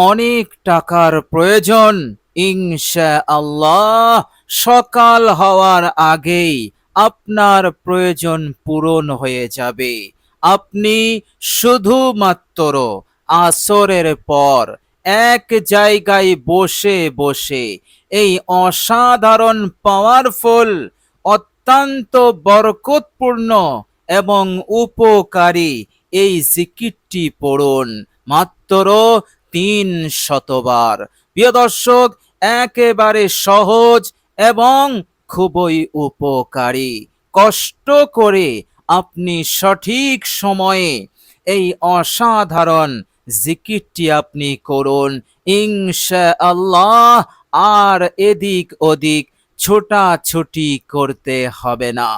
অনেক টাকার প্রয়োজন, ইনশাআল্লাহ সকাল হওয়ার আগেই আপনার প্রয়োজন পূরণ হয়ে যাবে। আপনি শুধুমাত্র আসরের পর এক জায়গায় বসে বসে এই অসাধারণ পাওয়ারফুল, অত্যন্ত বরকতপূর্ণ এবং উপকারী এই জিকিরটি পড়ুন মাত্র ৩০০ বার। প্রিয় দর্শক, একেবারে সহজ এবং খুবই উপকারী। কষ্ট করে আপনি সঠিক সময়ে এই অসাধারণ জিকিরটি আপনি করুন, ইনশাআল্লাহ আর এদিক ওদিক ছোটাছুটি করতে হবে না।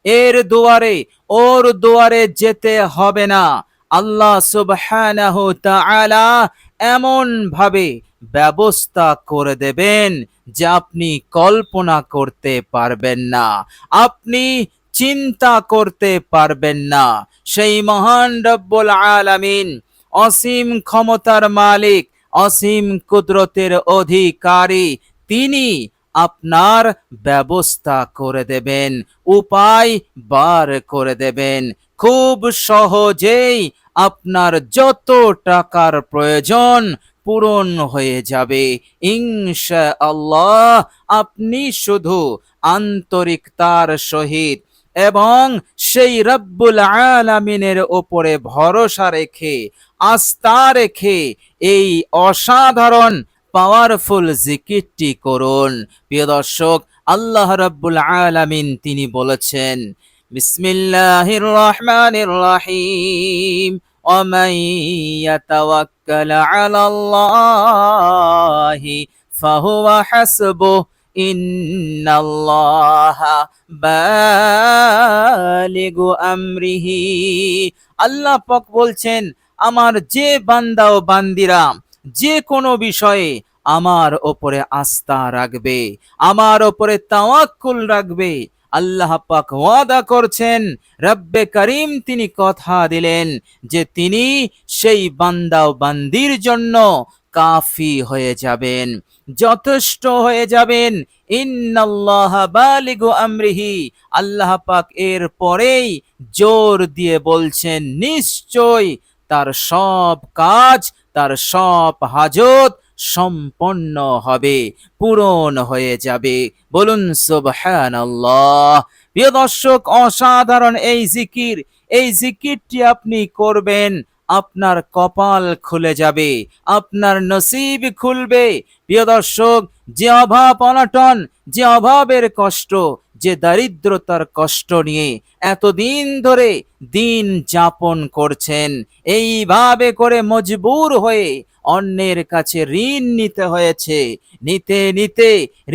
এর দুয়ারে ওর দুয়ারে যেতে হবে না। আল্লাহ সুবহানাহু তাআলা এমন ভাবে ব্যবস্থা করে দেবেন যে আপনি কল্পনা করতে পারবেন না, আপনি চিন্তা করতে পারবেন না। সেই মহান রব্বুল আলামিন, অসীম ক্ষমতার মালিক, অসীম কুদরতের অধিকারী, তিনি আপনার ব্যবস্থা করে দেবেন, উপায় বার করে দেবেন। খুব সহজেই আপনার যত টাকার প্রয়োজন পূরণ হয়ে যাবে ইনশাআল্লাহ। আপনি শুধু আন্তরিকতার সহিত এবং সেই রব্বুল আলামিনের উপরে ভরসা রেখে, আস্থা রেখে এই অসাধারণ পাওয়ারফুল জিকিরটি করুন। প্রিয় দর্শক, আল্লাহ রাব্বুল আলামিন তিনি বলেছেন, বিসমিল্লাহির রহমানির রহিম, ওয়ামান ইয়াতাওয়াক্কাল আলাল্লাহি ফাহুয়া হাসবুহ, ইন্নাল্লাহা বালিগু আমরিহি। আল্লাহ পাক বলছেন, আমার যে বান্দা ও বান্দিরা যে কোনো বিষয়ে আমার ওপরে আস্থা রাখবে, আমার ওপরে তাওয়াক্কুল রাখবে, আল্লাহ পাক ওয়াদা করছেন, রব্বে করিম তিনি কথা দিলেন যে তিনি সেই বান্দা ও বান্দির জন্য কাফি হয়ে যাবেন, যথেষ্ট হয়ে যাবেন। ইন্নাল্লাহা বালিগু আমরিহি, আল্লাহ পাক এর পরেই জোর দিয়ে বলছেন, নিশ্চয় তার সব কাজ, তার সব হাজত সম্পন্ন হবে, পূরণ হয়ে যাবে। বলুন সুবহানাল্লাহ। প্রিয় দর্শক, অসাধারণ এই জিকির, এই জিকিরটি আপনি করবেন, আপনার কপাল খুলে যাবে, আপনার নসিব খুলবে। প্রিয় দর্শক, যে অভাব অনটন, যে অভাবের কষ্ট, যে দারিদ্রতার কষ্ট নিয়ে এতদিন ধরে দিন যাপন করছেন, এইভাবে করে মজবুর হয়ে অন্যের কাছে ঋণ নিতে হয়েছে, নিতে নিতে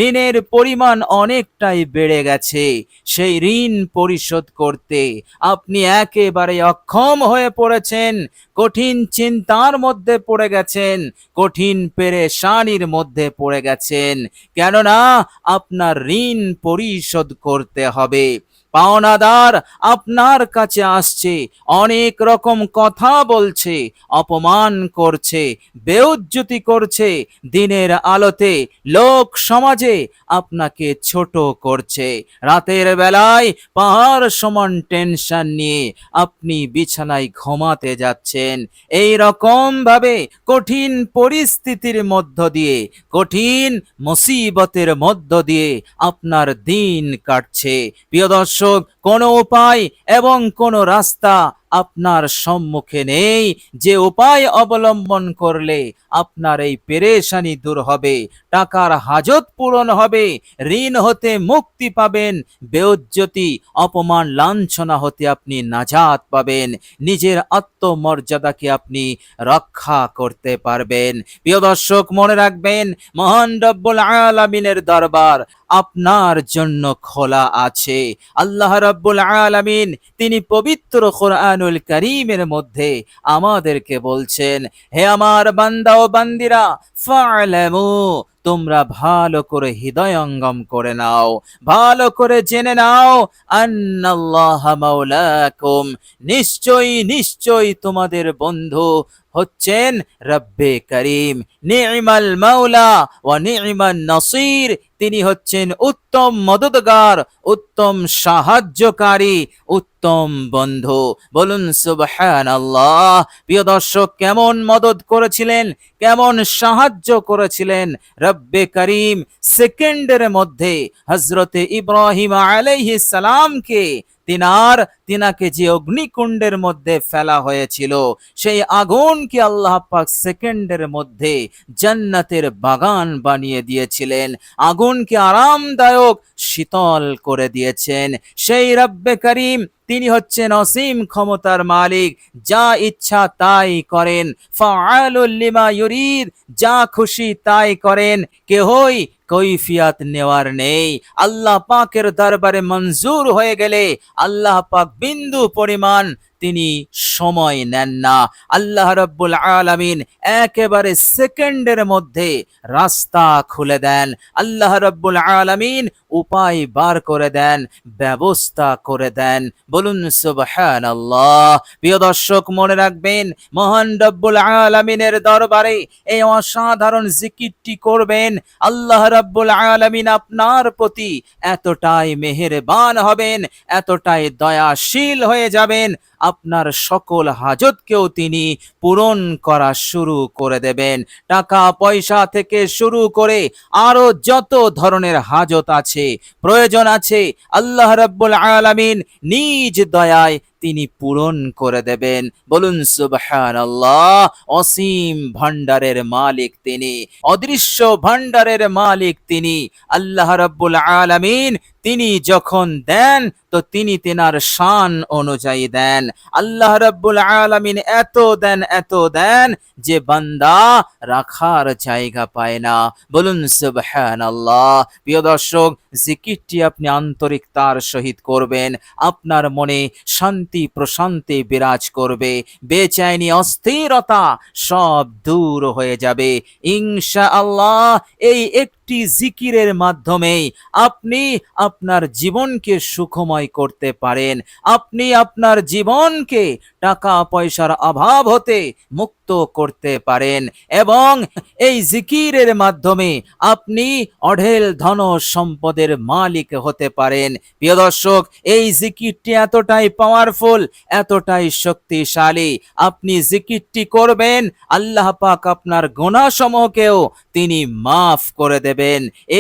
ঋণের পরিমাণ অনেকটাই বেড়ে গেছে, সেই ঋণ পরিশোধ করতে আপনি একেবারে অক্ষম হয়ে পড়েছেন, কঠিন চিন্তার মধ্যে পড়ে গেছেন, কঠিন পেরেশানির মধ্যে পড়ে গেছেন, কেননা আপনার ঋণ পরিশোধ করতে হবে। পাওনাদার আপনার কাছে আসছে, অনেক রকম কথা বলছে, অপমান করছে, বেউজ্জতি করছে, দিনের আলোতে লোক সমাজে আপনাকে ছোট করছে, রাতের বেলায় পাহাড় সমান টেনশন নিয়ে আপনি বিছানায় ঘুমাতে যাচ্ছেন। এই রকম ভাবে কঠিন পরিস্থিতির মধ্য দিয়ে, কঠিন মুসিবতের মধ্য দিয়ে আপনার দিন কাটছে। প্রিয় দর্শক, কোনো উপায় এবং কোনো রাস্তা আপনার সম্মুখে নেই যে উপায় অবলম্বন করলে আপনার এই পেরেশানি দূর হবে, টাকার হাজত পূরণ হবে, ঋণ হতে মুক্তি পাবেন, বেউজ্জতি অপমান লাঞ্ছনা হতে আপনি নাজাত পাবেন, নিজের আত্মমর্যাদাকে আপনি রক্ষা করতে পারবেন। প্রিয় দর্শক, মনে রাখবেন, মহান রব্বুল আলামিনের দরবার আপনার জন্য খোলা আছে। আল্লাহ রাব্বুল আলামিন তিনি পবিত্র কোরআনুল কারীমের মধ্যে আমাদেরকে বলছেন, হে আমার বান্দা ও বান্দিরা, ফা'লামু, তোমরা ভালো করে হৃদয়ঙ্গম করে নাও, ভালো করে জেনে নাও, আন্নাল্লাহা মাওলাকুম, নিশ্চয়ই নিশ্চয়ই তোমাদের বন্ধু, হচ্ছেন রব্বে করিম। নি'মাল মাওলা ওয়া নি'মান নাসির, তিনি হচ্ছেন উত্তম মদদগার, উত্তম সাহায্যকারী, উত্তম বন্ধু। বলুন সুবহানাল্লাহ। প্রিয় দর্শক, কেমন মদদ করেছিলেন, কেমন সাহায্য করেছিলেন রব্বে করিম। সেকেন্ডের মধ্যে হযরতে ইব্রাহিম আলাইহিস সালামকে তিনাকে যে অগ্নিকুণ্ডের মধ্যে ফেলা হয়েছিল, সেই আগুনকে আল্লাহ পাক সেকেন্ডের মধ্যে জান্নাতের বাগান বানিয়ে দিয়েছিলেন, আগুনকে আরামদায়ক শীতল করে দিয়েছেন। সেই রব্বে করিম, তিনি হচ্ছেন অসীম ক্ষমতার মালিক, যা ইচ্ছা তাই করেন। ফাআলুল লিমা ইউরিদ, যা খুশি তাই করেন, কেহই কৈফিয়ত নেওয়ার নেই। আল্লাহ পাকের দরবারে মঞ্জুর হয়ে গেলে আল্লাহ পাক বিন্দু পরিমাণ তিনি সময় নেন না। আল্লাহ রাব্বুল আলামিন একেবারে সেকেন্ডের মধ্যে রাস্তা খুলে দেন। আল্লাহ রাব্বুল আলামিন উপায় বার করে দেন, ব্যবস্থা করে দেন। বলুন সুবহানাল্লাহ। প্রিয় দর্শক, মনে রাখবেন, মহান রব্বুল আলামিনের দরবারে এই অসাধারণ জিকিরটি করবেন। আল্লাহ রাব্বুল আলামিন আপনার প্রতি এতটাই মেহেরবান হবেন, এতটাই দয়াশীল হয়ে যাবেন, আপনার সকল হাজতকেও তিনি পূরণ করা শুরু করে দেবেন। টাকা পয়সা থেকে শুরু করে আরো যত ধরনের হাজত আছে, প্রয়োজন আছে, আল্লাহ রাব্বুল আলামিন নিজ দয়ায় তিনি পূরণ করে দেবেন। বলুন সুবহানাল্লাহ। অসীম ভান্ডারের মালিক তিনি, অদৃশ্য ভান্ডারের মালিক তিনি। আল্লাহ রাব্বুল আলামিন তিনি যখন দেন তো তিনি তেনার শান অনুযায়ী দেন। আল্লাহ রাব্বুল আলামিন এত দেন যে বান্দা রাখার জায়গা পায় না। বলুন সুবহানাল্লাহ। প্রিয় দর্শক, জিকিরটি আপনি আন্তরিকতার সহিত করবেন, আপনার মনে শান্তি প্রশান্তি বিরাজ করবে, বেচैनी অস্থিরতা সব দূর হয়ে যাবে ইনশাআল্লাহ। এই একটি জিকিরের মাধ্যমে আপনি আপনার জীবনকে সুখময় করতে পারেন, আপনি আপনার জীবনকে টাকা পয়সার অভাব হতে মুক্ত করতে পারেন, এবং এই জিকিরের মাধ্যমে আপনি অঢেল ধন সম্পদের মালিক হতে পারেন। প্রিয় দর্শক, এই জিকিরটি এতটাই পাওয়ারফুল, এতটাই শক্তিশালী। আপনি জিকিরটি করবেন, আল্লাহ পাক আপনার গুনাহসমূহকেও তিনি মাফ করে দেবেন।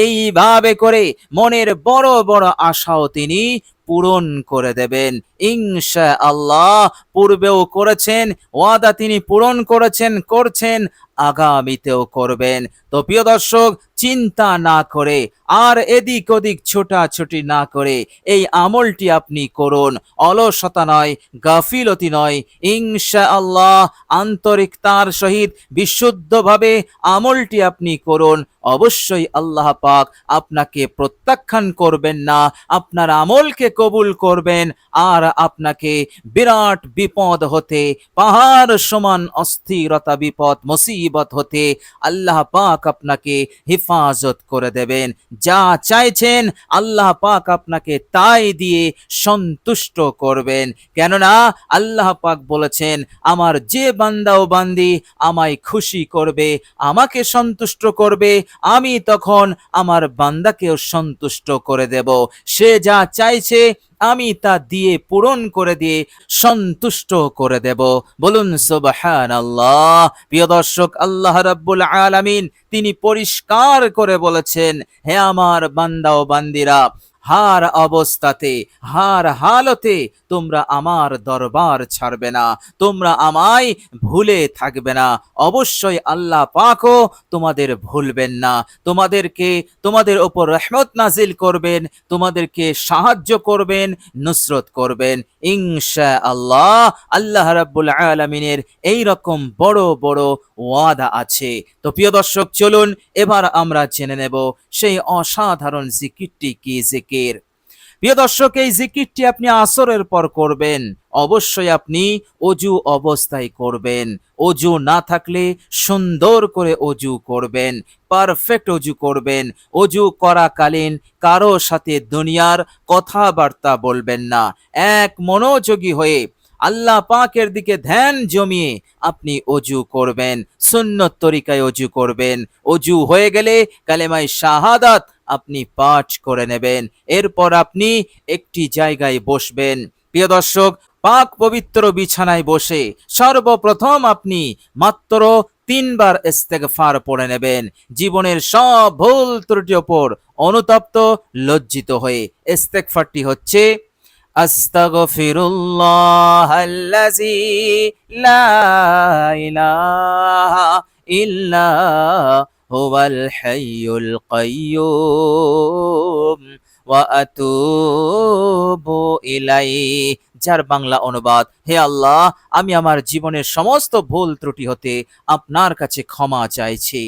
এইভাবে করে মনের বড় বড় আশাও তিনি পূরণ করে দেবেন ইনশাআল্লাহ। পূর্বেও করেছেন, ওয়াদা তিনি পূরণ করেছেন, করছেন, আগামীতেও করবেন। তো প্রিয় দর্শক, চিন্তা না করে আর এদিক ওদিক ছোটাছুটি না করে এই আমলটি আপনি করুন। অলসতা নয়, গাফিলতি নয়, ইনশাআল্লাহ আন্তরিকতার সহিত বিশুদ্ধভাবে আমলটি আপনি করুন। অবশ্যই আল্লাহ পাক আপনাকে প্রত্যাখ্যান করবেন না, আপনার আমলকে কবুল করবেন, আর আপনাকে বিরাট বিপদ হতে, পাহাড় সমান অস্থিরতা বিপদ মুসিবত হতে আল্লাহ পাক আপনাকে হেফাজত করে দেবেন। যা চাইছেন আল্লাহ পাক আপনাকে তাই দিয়ে সন্তুষ্ট করবেন। কেননা আল্লাহ পাক বলেছেন, আমার যে বান্দা ও বান্দি আমায় খুশি করবে, আমাকে সন্তুষ্ট করবে, আমি তখন আমার বান্দাকেও সন্তুষ্ট করে দেব। সে যা চাইছে আমি তা দিয়ে পূরণ করে দিয়ে সন্তুষ্ট করে দেব। বলুন সুবহানাল্লাহ। প্রিয় দর্শক, আল্লাহ রাব্বুল আলামিন তিনি পরিষ্কার করে বলেছেন, হে আমার বান্দা ও বান্দিরা, হার অবস্থাতে, হার হালতে তোমরা আমার দরবার ছাড়বে না, তোমরা আমায় ভুলে থাকবে না। অবশ্যই আল্লাহ পাকও তোমাদের ভুলবেন না, তোমাদের ওপর রহমত নাজিল করবেন, তোমাদেরকে সাহায্য করবেন, নুসরত করবেন ইনশাআল্লাহ। আল্লাহ রাব্বুল আলামিনের এই রকম বড় বড় ওয়াদা আছে। তো প্রিয় দর্শক, চলুন এবার আমরা জেনে নেব সেই অসাধারণ জিকিরটি কি জিকির। প্রিয় দর্শক, এই জিকিরটি আপনি আসরের পর করবেন। অবশ্যই আপনি অজু অবস্থায় করবেন। অজু না থাকলে সুন্দর করে অজু করবেন, পারফেক্ট অজু করবেন। অজু করাকালীন কারো সাথে দুনিয়ার কথাবার্তা বলবেন না। এক মনোযোগী হয়ে আল্লাহ পাকের দিকে ধ্যান জমিয়ে আপনি অজু করবেন, সুন্নত তরিকায় অজু করবেন। অজু হয়ে গেলে কালেমায়ে শাহাদাত আপনি পাঠ করে নেবেন। এরপর আপনি একটি জায়গায় বসবেন। প্রিয় দর্শক, পাক পবিত্র বিছানায় বসে সর্বপ্রথম আপনি মাত্র 3 বার ইস্তেগফার পড়ে নেবেন। জীবনের সব ভুল ত্রুটির ওপর অনুতপ্ত লজ্জিত হয়ে ইস্তেগফারটি হচ্ছে আস্তাগফিরুল্লাহাল্লাযী লা ইলাহা ইল্লা হুয়াল হাইয়ুল কাইয়্যুম ওয়া আতুবু ইলাইহি। যার বাংলা অনুবাদ, হে আল্লাহ, আমি আমার জীবনের সমস্ত ভুল ত্রুটি হতে আপনার কাছে ক্ষমা চাইছি।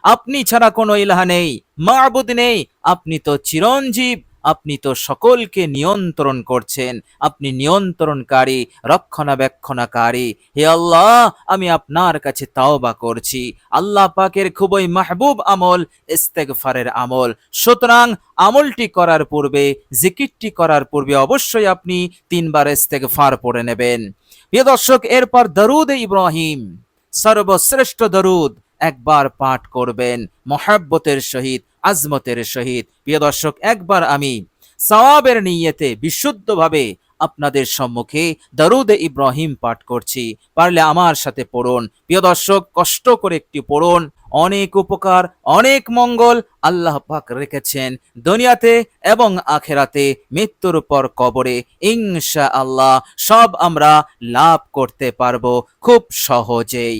আপনি ছাড়া কোনো ইলাহ নেই, মাবুদ নেই। আপনি তো চিরঞ্জীব, আপনি তো সকলকে নিয়ন্ত্রণ করছেন, আপনি নিয়ন্ত্রণকারী, রক্ষণাবেক্ষণাকারী। হে আল্লাহ, আমি আপনার কাছে তাওবা করছি। আল্লাহ পাকের খুবই মাহবুব আমল ইস্তেগফারের আমল। সুতরাং আমলটি করার পূর্বে, জিকিরটি করার পূর্বে অবশ্যই আপনি 3 বার ইস্তেগফার পড়ে নেবেন। প্রিয় দর্শক, এরপর দরুদ ইব্রাহিম, সর্বশ্রেষ্ঠ দরুদ একবার পাঠ করবেন মহাব্বতের সহিত, আজমতের সহিত। প্রিয় দর্শক, একবার আমি সওয়াবের নিয়তে বিশুদ্ধভাবে আপনাদের সম্মুখে দরুদ ইব্রাহিম পাঠ করছি, পারলে আমার সাথে পড়ুন। প্রিয় দর্শক, কষ্ট করে একটি পড়ুন। অনেক উপকার, অনেক মঙ্গল আল্লাহ পাক রেখেছেন দুনিয়াতে এবং আখেরাতে, মৃত্যুর পর কবরে ইনশাআল্লাহ সব আমরা লাভ করতে পারবো খুব সহজেই।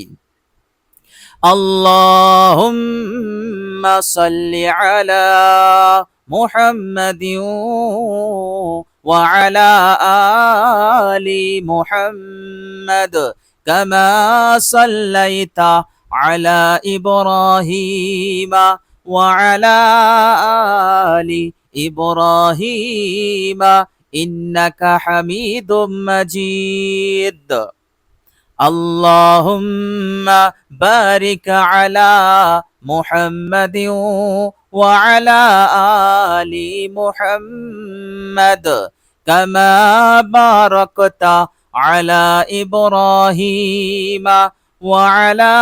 আল্লাহুম্মা সাল্লি আলা মুহাম্মাদিন ওয়া আলা আলি মুহাম্মাদ কামা সাল্লাইতা আলা ইব্রাহিমা ওয়া আলা আলি ইব্রাহিমা ইন্নাকা হামিদুম মাজিদ। আল্লাহুম্মা বারিক আলা মুহাম্মাদিন ওয়া আলা আলি মুহাম্মাদ কামা বারাকতা আলা ইব্রাহিমা ওয়া আলা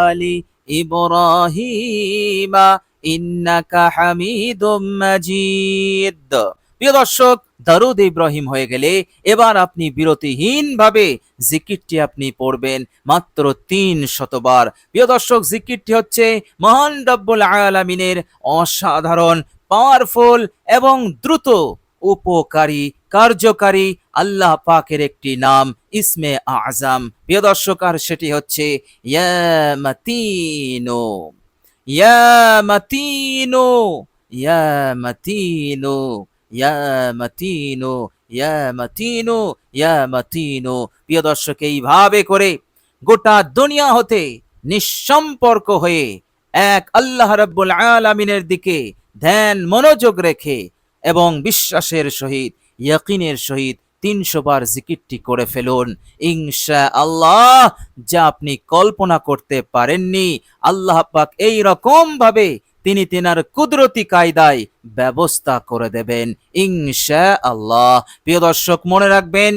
আলি ইব্রাহিমা ইন্নাকা হামিদুম মাজিদ। প্রিয় দর্শক, দরুদ ইব্রাহিম হয়ে গেলে এবার আপনি বিরতিহীন ভাবে জিকিরটি আপনি পড়বেন মাত্র 300 বার। প্রিয় দর্শক, জিকিরটি হচ্ছে মহান রব্বুল আলামিনের অসাধারণ, পাওয়ারফুল এবং দ্রুত উপকারী, কার্যকারী আল্লাহ পাকের একটি নাম, ইসমে আজম। প্রিয় দর্শক, আর সেটি হচ্ছে ইয়া মাতিনু, ইয়া মাতিনু, ইয়া মাতিনু, ইয়া মাতিনু, ইয়া মাতিনু, ইয়া মাতিনু। প্রিয় দর্শক, এইভাবে করে গোটা দুনিয়া হতে নিঃসম্পর্ক হয়ে এক আল্লাহ রাব্বুল আলামিনের দিকে ধ্যান মনোযোগ রেখে এবং বিশ্বাসের সহিত, ইয়াকিনের সহিত 300 বার জিকিরটি করে ফেলুন। ইনশাআল্লাহ যা আপনি কল্পনা করতে পারেননি, আল্লাহ পাক এই রকম ভাবে তিনি তেনার কুদরতি কায়দায় ব্যবস্থা করে দেবেন ইনশাআল্লাহ। প্রিয় দর্শক, মনে রাখবেন,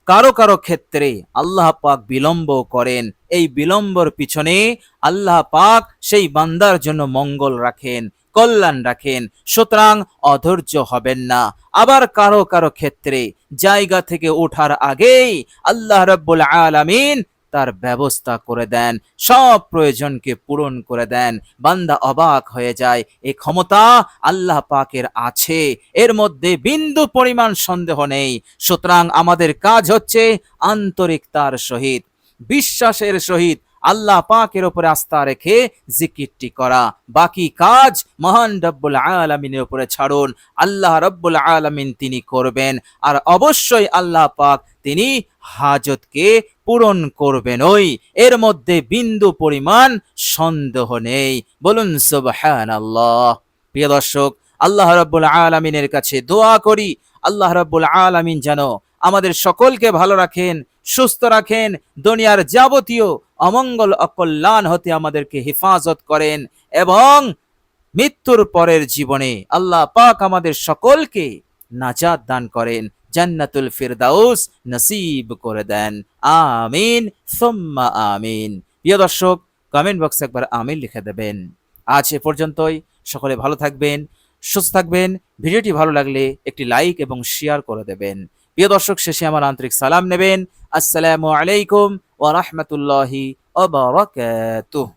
কারো কারো ক্ষেত্রে আল্লাহ পাক বিলম্ব করেন। এই বিলম্বর পিছনে আল্লাহ পাক সেই বান্দার জন্য মঙ্গল রাখেন, কল্যাণ রাখেন। সুতরাং অধৈর্য হবেন না। আবার কারো কারো ক্ষেত্রে জায়গা থেকে ওঠার আগেই আল্লাহ রাব্বুল আলামিন তার ব্যবস্থা করে দেন, সব প্রয়োজনকে পূরণ করে দেন। বান্দা অবাক হয়ে যায়, এই ক্ষমতা আল্লাহ পাকের আছে, এর মধ্যে বিন্দু পরিমাণ সন্দেহ নেই। সুতরাং আমাদের কাজ হচ্ছে আন্তরিকতার সহিত, বিশ্বাসের সহিত আল্লাহ পাকের উপরে আস্থা রেখে জিকিরটি করা। বাকি কাজ মহান রব্বুল আলামিনের উপরে ছাড়ুন। আল্লাহ রব্বুল আলামিন তিনি করবেন, আর অবশ্যই আল্লাহ পাক তিনি হাজতকে পূরণ করবেন, ওই এর মধ্যে বিন্দু পরিমাণ সন্দেহ নেই। বলুন সুবহানাল্লাহ। প্রিয় দর্শক, আল্লাহ রাব্বুল আলামিনের কাছে দোয়া করি, আল্লাহ রাব্বুল আলামিন যেন আমাদের সকলকে ভালো রাখেন, সুস্থ রাখেন, দুনিয়ার যাবতীয় অমঙ্গল অকল্যাণ হতে আমাদেরকে হেফাজত করেন, এবং মৃত্যুর পরের জীবনে আল্লাহ পাক আমাদের সকলকে নাজাত দান করেন। জান্নাতুল ফিরদাউস নসিব করে দেন। আমিন সুম্মা আমিন। প্রিয় দর্শক, কমেন্ট বক্সে একবার আমিন লিখে দেবেন। আজ এ পর্যন্তই। সকলে ভালো থাকবেন, সুস্থ থাকবেন। ভিডিওটি ভালো লাগলে একটি লাইক এবং শেয়ার করে দেবেন। প্রিয় দর্শক, শেষে আমার আন্তরিক সালাম নেবেন। আসসালামু আলাইকুম ওয়া রাহমাতুল্লাহি ওয়া বারাকাতুহু।